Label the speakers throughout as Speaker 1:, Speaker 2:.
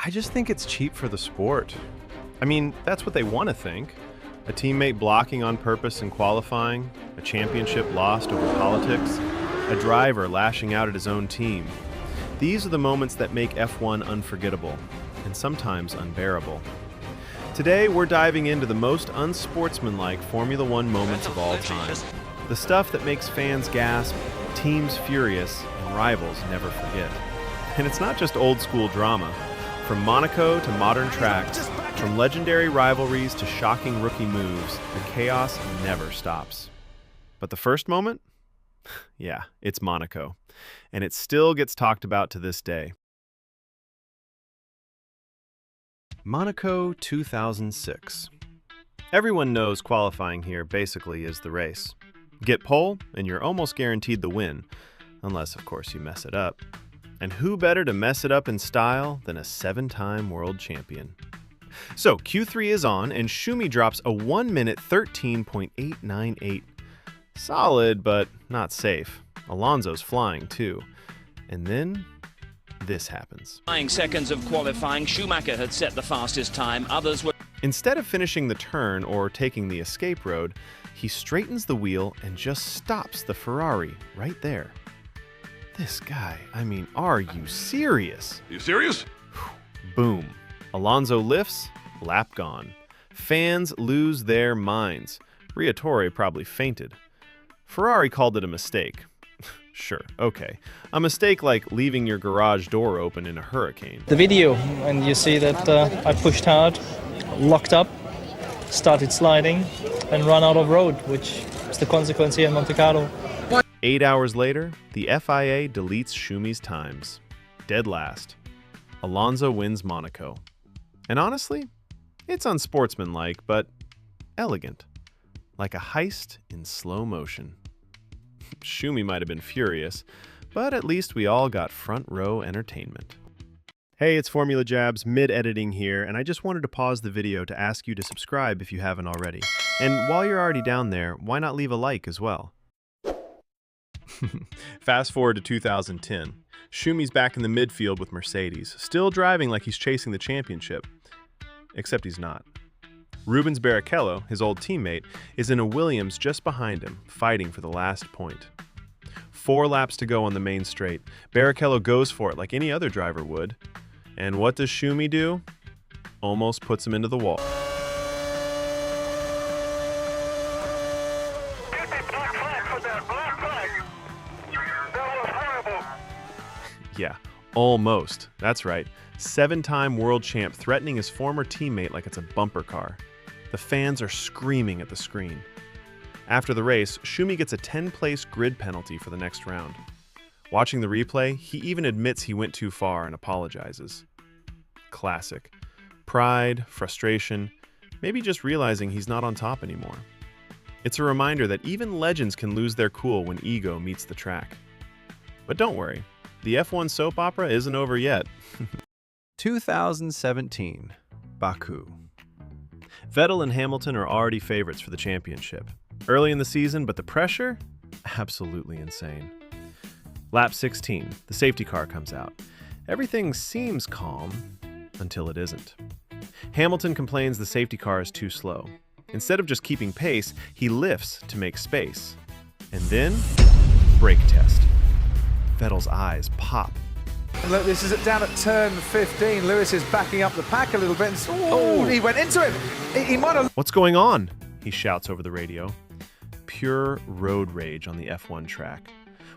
Speaker 1: I just think it's cheap for the sport. I mean, that's what they want to think. A teammate blocking on purpose in qualifying, a championship lost over politics, a driver lashing out at his own team. These are the moments that make F1 unforgettable, and sometimes unbearable. Today, we're diving into the most unsportsmanlike Formula One moments of all time. The stuff that makes fans gasp, teams furious, and rivals never forget. And it's not just old school drama. From Monaco to modern tracks, from legendary rivalries to shocking rookie moves, the chaos never stops. But the first moment? Yeah, it's Monaco. And it still gets talked about to this day. Monaco 2006. Everyone knows qualifying here basically is the race. Get pole, and you're almost guaranteed the win. Unless, of course, you mess it up. And who better to mess it up in style than a 7-time world champion? So Q3 is on, and Schumi drops a 1 minute 13.898. Solid, but not safe. Alonso's flying too. And then this happens.
Speaker 2: 9 seconds of qualifying, Schumacher had set the fastest time. Others were...
Speaker 1: Instead of finishing the turn or taking the escape road, he straightens the wheel and just stops the Ferrari right there. This guy, I mean, are you serious?
Speaker 3: You serious?
Speaker 1: Boom. Alonso lifts, lap gone. Fans lose their minds. Briatore probably fainted. Ferrari called it a mistake. Sure, okay. A mistake like leaving your garage door open in a hurricane.
Speaker 4: The video, and you see that I pushed hard, locked up, started sliding, and run out of road, which is the consequence here in Monte Carlo.
Speaker 1: 8 hours later, the FIA deletes Schumi's times. Dead last. Alonso wins Monaco. And honestly, it's unsportsmanlike, but elegant. Like a heist in slow motion. Schumi might have been furious, but at least we all got front row entertainment. Hey, it's Formula Jabs, mid-editing here, and I just wanted to pause the video to ask you to subscribe if you haven't already. And while you're already down there, why not leave a like as well? Fast forward to 2010. Schumi's back in the midfield with Mercedes, still driving like he's chasing the championship. Except he's not. Rubens Barrichello, his old teammate, is in a Williams just behind him, fighting for the last point. 4 laps to go on the main straight. Barrichello goes for it like any other driver would. And what does Schumi do? Almost puts him into the wall. Yeah, almost. That's right. 7-time world champ threatening his former teammate like it's a bumper car. The fans are screaming at the screen. After the race, Schumi gets a 10-place grid penalty for the next round. Watching the replay, he even admits he went too far and apologizes. Classic. Pride, frustration, maybe just realizing he's not on top anymore. It's a reminder that even legends can lose their cool when ego meets the track. But don't worry. The F1 soap opera isn't over yet. 2017, Baku. Vettel and Hamilton are already favorites for the championship. Early in the season, but the pressure? Absolutely insane. Lap 16, the safety car comes out. Everything seems calm until it isn't. Hamilton complains the safety car is too slow. Instead of just keeping pace, he lifts to make space. And then, brake test. Vettel's eyes pop.
Speaker 5: Look, this is down at turn 15. Lewis is backing up the pack a little bit. And, he went into him. He might have...
Speaker 1: What's going on? He shouts over the radio. Pure road rage on the F1 track.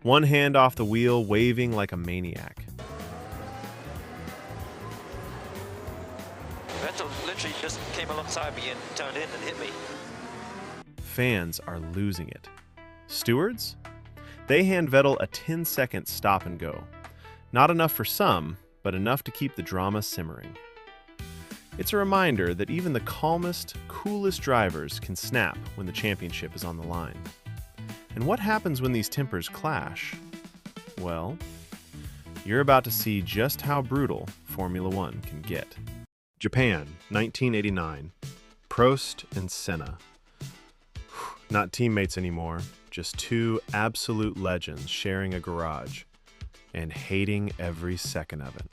Speaker 1: One hand off the wheel, waving like a maniac.
Speaker 6: Vettel literally just came alongside me and turned in and hit me.
Speaker 1: Fans are losing it. Stewards? They hand Vettel a 10-second stop and go. Not enough for some, but enough to keep the drama simmering. It's a reminder that even the calmest, coolest drivers can snap when the championship is on the line. And what happens when these tempers clash? Well, you're about to see just how brutal Formula One can get. Japan, 1989. Prost and Senna. Not teammates anymore, just 2 absolute legends sharing a garage and hating every second of it.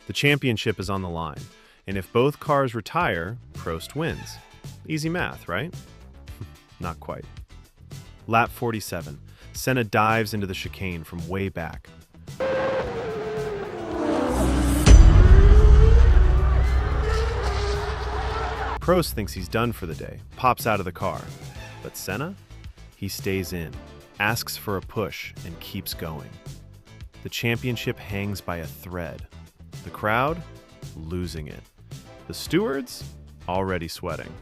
Speaker 1: The championship is on the line, and if both cars retire, Prost wins. Easy math, right? Not quite. Lap 47. Senna dives into the chicane from way back. Prost thinks he's done for the day, pops out of the car. But Senna? He stays in, asks for a push, and keeps going. The championship hangs by a thread. The crowd? Losing it. The stewards? Already sweating.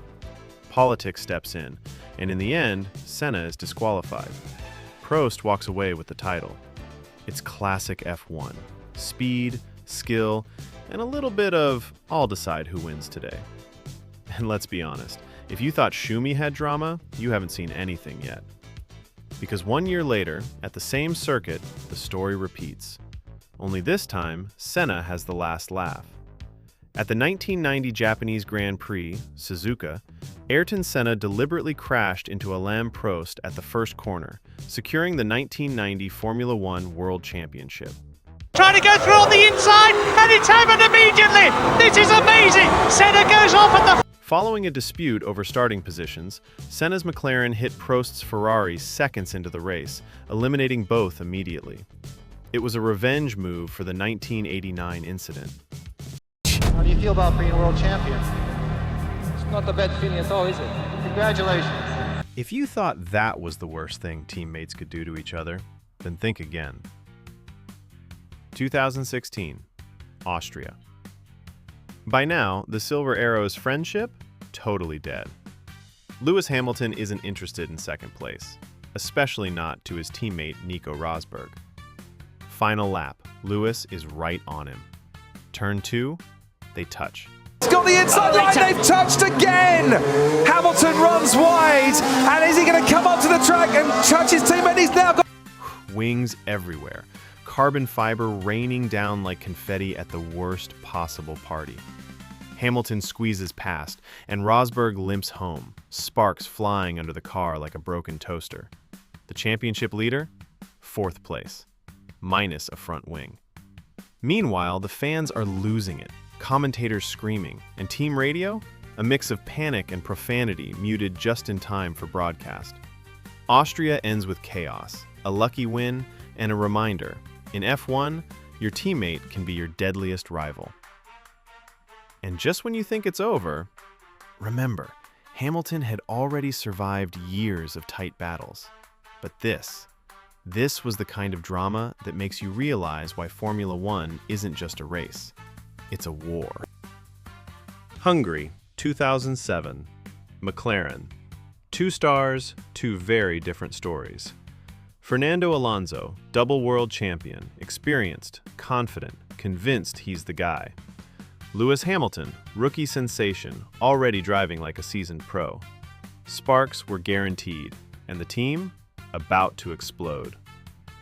Speaker 1: Politics steps in, and in the end, Senna is disqualified. Prost walks away with the title. It's classic F1. Speed, skill, and a little bit of, I'll decide who wins today. And let's be honest, if you thought Schumi had drama, you haven't seen anything yet. Because 1 year later, at the same circuit, the story repeats. Only this time, Senna has the last laugh. At the 1990 Japanese Grand Prix, Suzuka, Ayrton Senna deliberately crashed into Alain Prost at the first corner, securing the 1990 Formula One World Championship.
Speaker 3: Trying to go through on the inside, and it's happened immediately! This is amazing! Senna goes off at the...
Speaker 1: Following a dispute over starting positions, Senna's McLaren hit Prost's Ferrari seconds into the race, eliminating both immediately. It was a revenge move for the 1989 incident.
Speaker 7: How do you feel about being world champion?
Speaker 8: It's not a bad feeling at all, is it?
Speaker 7: Congratulations.
Speaker 1: If you thought that was the worst thing teammates could do to each other, then think again. 2016, Austria. By now, the Silver Arrow's friendship? Totally dead. Lewis Hamilton isn't interested in second place, especially not to his teammate Nico Rosberg. Final lap, Lewis is right on him. Turn 2, they touch.
Speaker 5: He's got the inside line, they've touched again! Hamilton runs wide, and is he going to come onto the track and touch his teammate? He's now got...
Speaker 1: Wings everywhere, carbon fiber raining down like confetti at the worst possible party. Hamilton squeezes past, and Rosberg limps home, sparks flying under the car like a broken toaster. The championship leader? 4th place, minus a front wing. Meanwhile, the fans are losing it, commentators screaming, and team radio? A mix of panic and profanity muted just in time for broadcast. Austria ends with chaos, a lucky win, and a reminder, in F1, your teammate can be your deadliest rival. And just when you think it's over, remember, Hamilton had already survived years of tight battles. But this was the kind of drama that makes you realize why Formula One isn't just a race. It's a war. Hungary, 2007. McLaren. 2 stars, 2 very different stories. Fernando Alonso, double world champion, experienced, confident, convinced he's the guy. Lewis Hamilton, rookie sensation, already driving like a seasoned pro. Sparks were guaranteed, and the team about to explode.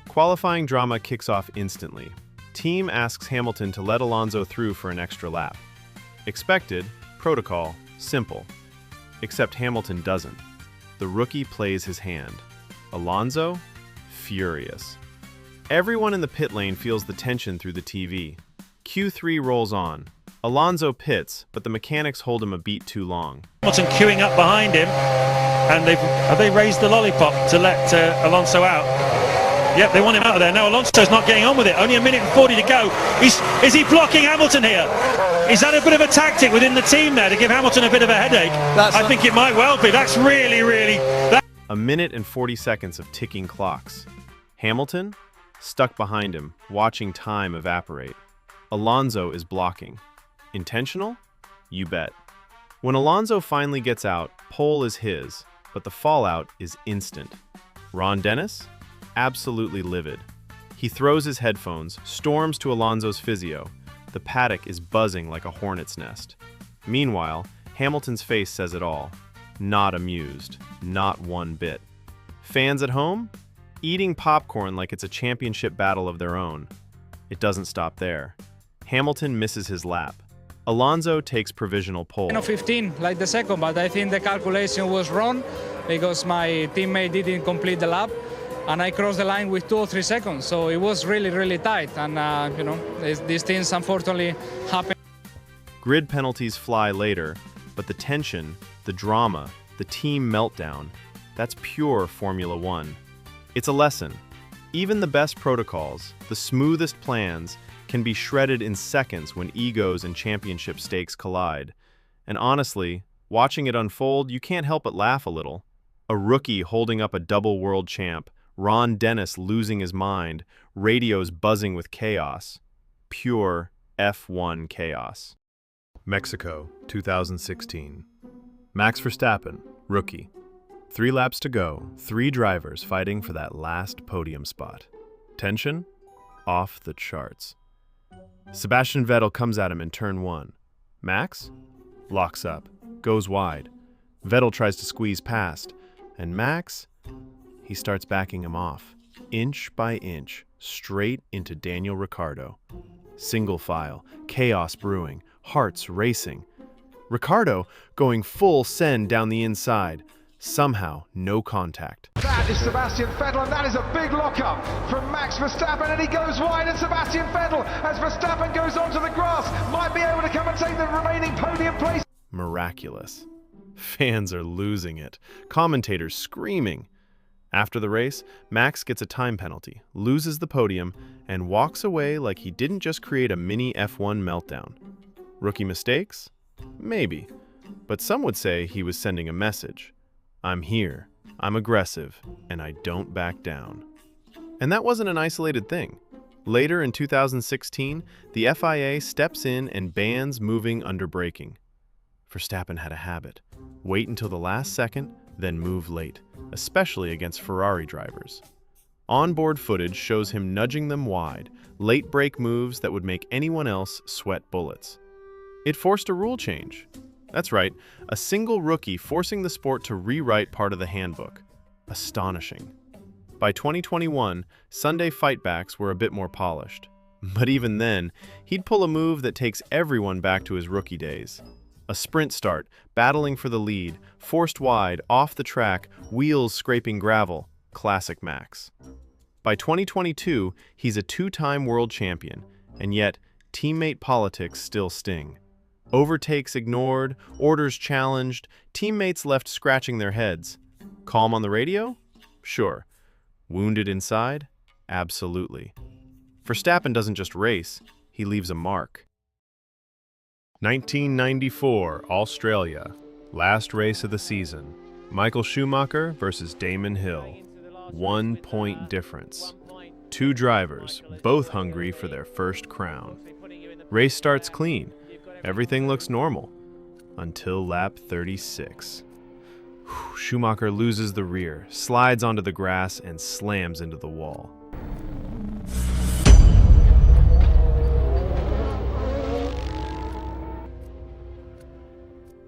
Speaker 1: Qualifying drama kicks off instantly. Team asks Hamilton to let Alonso through for an extra lap. Expected, protocol, simple. Except Hamilton doesn't. The rookie plays his hand. Alonso? Furious. Everyone in the pit lane feels the tension through the TV. Q3 rolls on. Alonso pits, but the mechanics hold him a beat too long.
Speaker 3: Hamilton queuing up behind him, and have they raised the lollipop to let Alonso out? Yep, they want him out of there. No, Alonso's not getting on with it. Only 1:40 to go. Is he blocking Hamilton here? Is that a bit of a tactic within the team there to give Hamilton a bit of a headache? I think it might well be. That's really...
Speaker 1: 1:40 seconds of ticking clocks. Hamilton? Stuck behind him, watching time evaporate. Alonso is blocking. Intentional? You bet. When Alonso finally gets out, pole is his, but the fallout is instant. Ron Dennis? Absolutely livid. He throws his headphones, storms to Alonso's physio. The paddock is buzzing like a hornet's nest. Meanwhile, Hamilton's face says it all. Not amused. Not one bit. Fans at home? Eating popcorn like it's a championship battle of their own. It doesn't stop there. Hamilton misses his lap. Alonso takes provisional pole.
Speaker 8: 15, like the second, but I think the calculation was wrong because my teammate didn't complete the lap. and I crossed the line with 2 or 3 seconds. So it was really, really tight. And, these things unfortunately happen.
Speaker 1: Grid penalties fly later, but the tension, the drama, the team meltdown, that's pure Formula One. It's a lesson. Even the best protocols, the smoothest plans, can be shredded in seconds when egos and championship stakes collide. And honestly, watching it unfold, you can't help but laugh a little. A rookie holding up a double world champ, Ron Dennis losing his mind, radios buzzing with chaos. Pure F1 chaos. Mexico, 2016. Max Verstappen, rookie. 3 laps to go, 3 drivers fighting for that last podium spot. Tension? Off the charts. Sebastian Vettel comes at him in turn 1. Max? Locks up, goes wide. Vettel tries to squeeze past, and Max? He starts backing him off, inch by inch, straight into Daniel Ricciardo. Single file, chaos brewing, hearts racing. Ricciardo going full send down the inside. Somehow, no contact.
Speaker 5: That is Sebastian Vettel, and that is a big lockup from Max Verstappen, and he goes wide, and Sebastian Vettel, as Verstappen goes onto the grass, might be able to come and take the remaining podium place.
Speaker 1: Miraculous. Fans are losing it. Commentators screaming. After the race, Max gets a time penalty, loses the podium, and walks away like he didn't just create a mini F1 meltdown. Rookie mistakes? Maybe. But some would say he was sending a message. I'm here, I'm aggressive, and I don't back down. And that wasn't an isolated thing. Later in 2016, the FIA steps in and bans moving under braking. Verstappen had a habit. Wait until the last second, then move late, especially against Ferrari drivers. Onboard footage shows him nudging them wide, late brake moves that would make anyone else sweat bullets. It forced a rule change. That's right, a single rookie forcing the sport to rewrite part of the handbook. Astonishing. By 2021, Sunday fightbacks were a bit more polished. But even then, he'd pull a move that takes everyone back to his rookie days. A sprint start, battling for the lead, forced wide, off the track, wheels scraping gravel. Classic Max. By 2022, he's a 2-time world champion, and yet teammate politics still sting. Overtakes ignored, orders challenged, teammates left scratching their heads. Calm on the radio? Sure. Wounded inside? Absolutely. Verstappen doesn't just race, he leaves a mark. 1994, Australia. Last race of the season. Michael Schumacher versus Damon Hill. 1 point difference. 2 drivers, both hungry for their first crown. Race starts clean. Everything looks normal. Until lap 36. Schumacher loses the rear, slides onto the grass, and slams into the wall.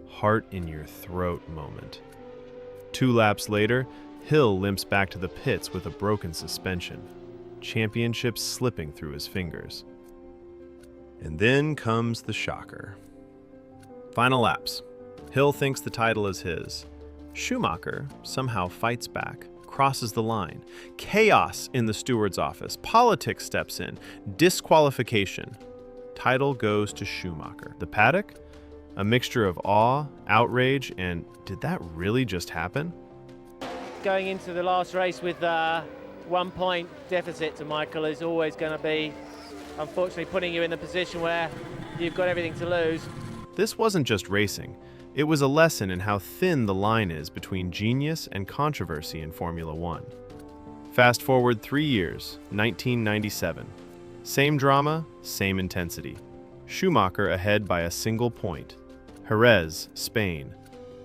Speaker 1: Heart in your throat moment. 2 laps later, Hill limps back to the pits with a broken suspension, championship slipping through his fingers. And then comes the shocker. Final laps. Hill thinks the title is his. Schumacher somehow fights back, crosses the line. Chaos in the steward's office. Politics steps in. Disqualification. Title goes to Schumacher. The paddock? A mixture of awe, outrage, and did that really just happen?
Speaker 9: Going into the last race with 1 point deficit to Michael is always going to be, unfortunately, putting you in the position where you've got everything to lose.
Speaker 1: This wasn't just racing. It was a lesson in how thin the line is between genius and controversy in Formula One. Fast forward 3 years, 1997. Same drama, same intensity. Schumacher ahead by a single point. Jerez, Spain.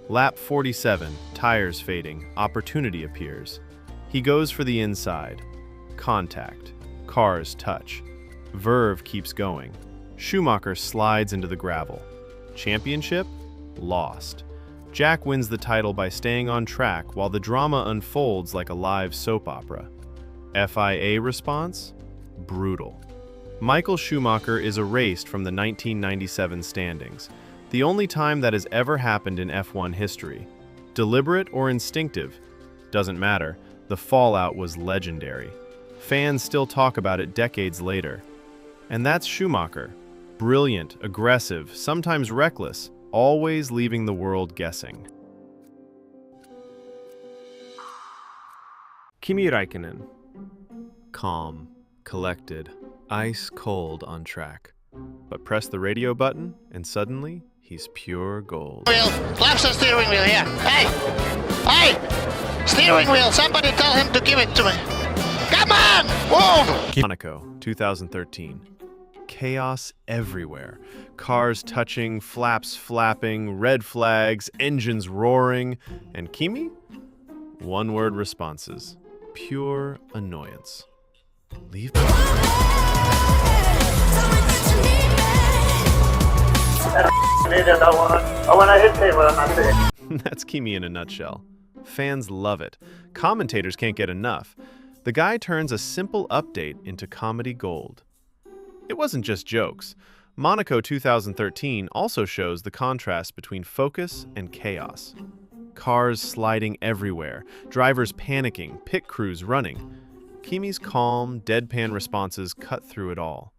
Speaker 1: Lap 47, tires fading, opportunity appears. He goes for the inside. Contact. Cars touch. Verve keeps going. Schumacher slides into the gravel. Championship? Lost. Jack wins the title by staying on track while the drama unfolds like a live soap opera. FIA response? Brutal. Michael Schumacher is erased from the 1997 standings, the only time that has ever happened in F1 history. Deliberate or instinctive? Doesn't matter. The fallout was legendary. Fans still talk about it decades later. And that's Schumacher. Brilliant, aggressive, sometimes reckless, always leaving the world guessing. Kimi Räikkönen. Calm, collected, ice cold on track. But press the radio button, and suddenly, he's pure gold.
Speaker 10: Claps on steering wheel here. Hey! Hey! Steering wheel, somebody tell him to give it to me. Come on! Whoa!
Speaker 1: Monaco, 2013. Chaos everywhere. Cars touching, flaps flapping, red flags, engines roaring. And Kimi? One-word responses. Pure annoyance. Leave me. That's Kimi in a nutshell. Fans love it. Commentators can't get enough. The guy turns a simple update into comedy gold. It wasn't just jokes. Monaco 2013 also shows the contrast between focus and chaos. Cars sliding everywhere, drivers panicking, pit crews running. Kimi's calm, deadpan responses cut through it all.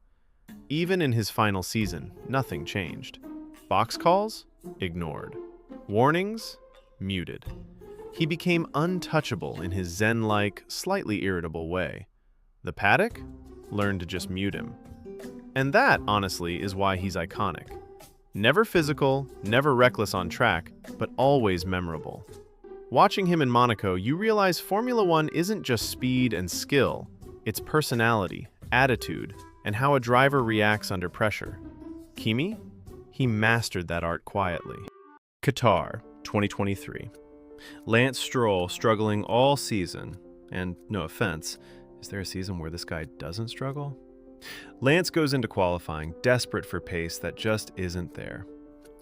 Speaker 1: Even in his final season, nothing changed. Box calls? Ignored. Warnings? Muted. He became untouchable in his zen-like, slightly irritable way. The paddock learned to just mute him. And that, honestly, is why he's iconic. Never physical, never reckless on track, but always memorable. Watching him in Monaco, you realize Formula One isn't just speed and skill, it's personality, attitude, and how a driver reacts under pressure. Kimi? He mastered that art quietly. Qatar, 2023. Lance Stroll struggling all season, and no offense, is there a season where this guy doesn't struggle? Lance goes into qualifying, desperate for pace that just isn't there.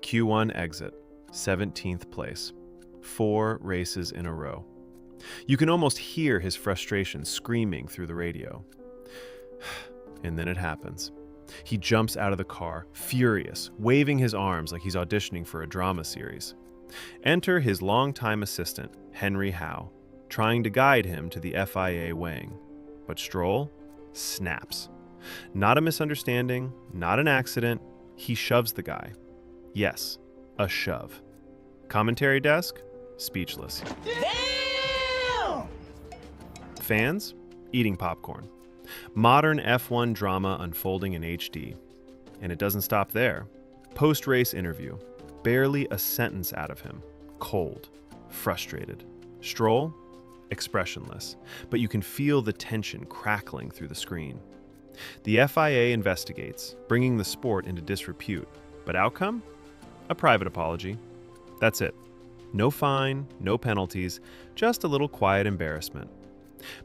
Speaker 1: Q1 exit, 17th place. 4 races in a row. You can almost hear his frustration screaming through the radio. And then it happens. He jumps out of the car, furious, waving his arms like he's auditioning for a drama series. Enter his longtime assistant, Henry Howe, trying to guide him to the FIA weighing. But Stroll snaps. Not a misunderstanding, not an accident. He shoves the guy. Yes, a shove. Commentary desk? Speechless.
Speaker 10: Damn!
Speaker 1: Fans? Eating popcorn. Modern F1 drama unfolding in HD. And it doesn't stop there. Post-race interview. Barely a sentence out of him. Cold. Frustrated. Stroll? Expressionless. But you can feel the tension crackling through the screen. The FIA investigates, bringing the sport into disrepute. But outcome? A private apology. That's it. No fine, no penalties, just a little quiet embarrassment.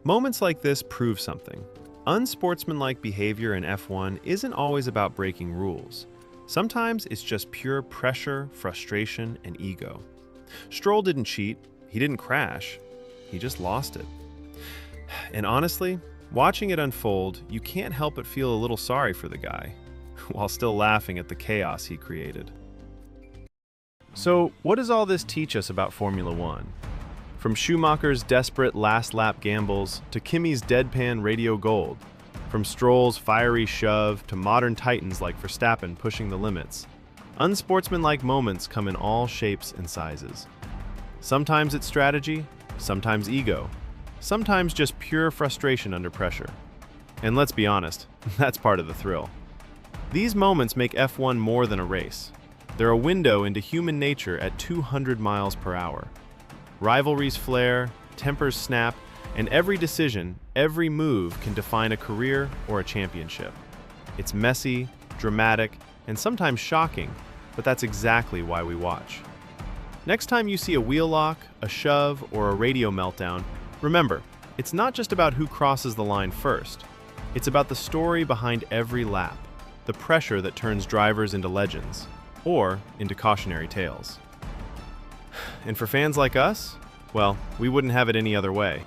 Speaker 1: Moments like this prove something. Unsportsmanlike behavior in F1 isn't always about breaking rules. Sometimes it's just pure pressure, frustration, and ego. Stroll didn't cheat, he didn't crash, he just lost it. And honestly, watching it unfold, you can't help but feel a little sorry for the guy, while still laughing at the chaos he created. So, what does all this teach us about Formula One? From Schumacher's desperate last-lap gambles to Kimi's deadpan radio gold, from Stroll's fiery shove to modern titans like Verstappen pushing the limits, unsportsmanlike moments come in all shapes and sizes. Sometimes it's strategy, sometimes ego, sometimes just pure frustration under pressure. And let's be honest, that's part of the thrill. These moments make F1 more than a race. They're a window into human nature at 200 miles per hour. Rivalries flare, tempers snap, and every decision, every move can define a career or a championship. It's messy, dramatic, and sometimes shocking, but that's exactly why we watch. Next time you see a wheel lock, a shove, or a radio meltdown, remember, it's not just about who crosses the line first. It's about the story behind every lap, the pressure that turns drivers into legends, or into cautionary tales. And for fans like us, well, we wouldn't have it any other way.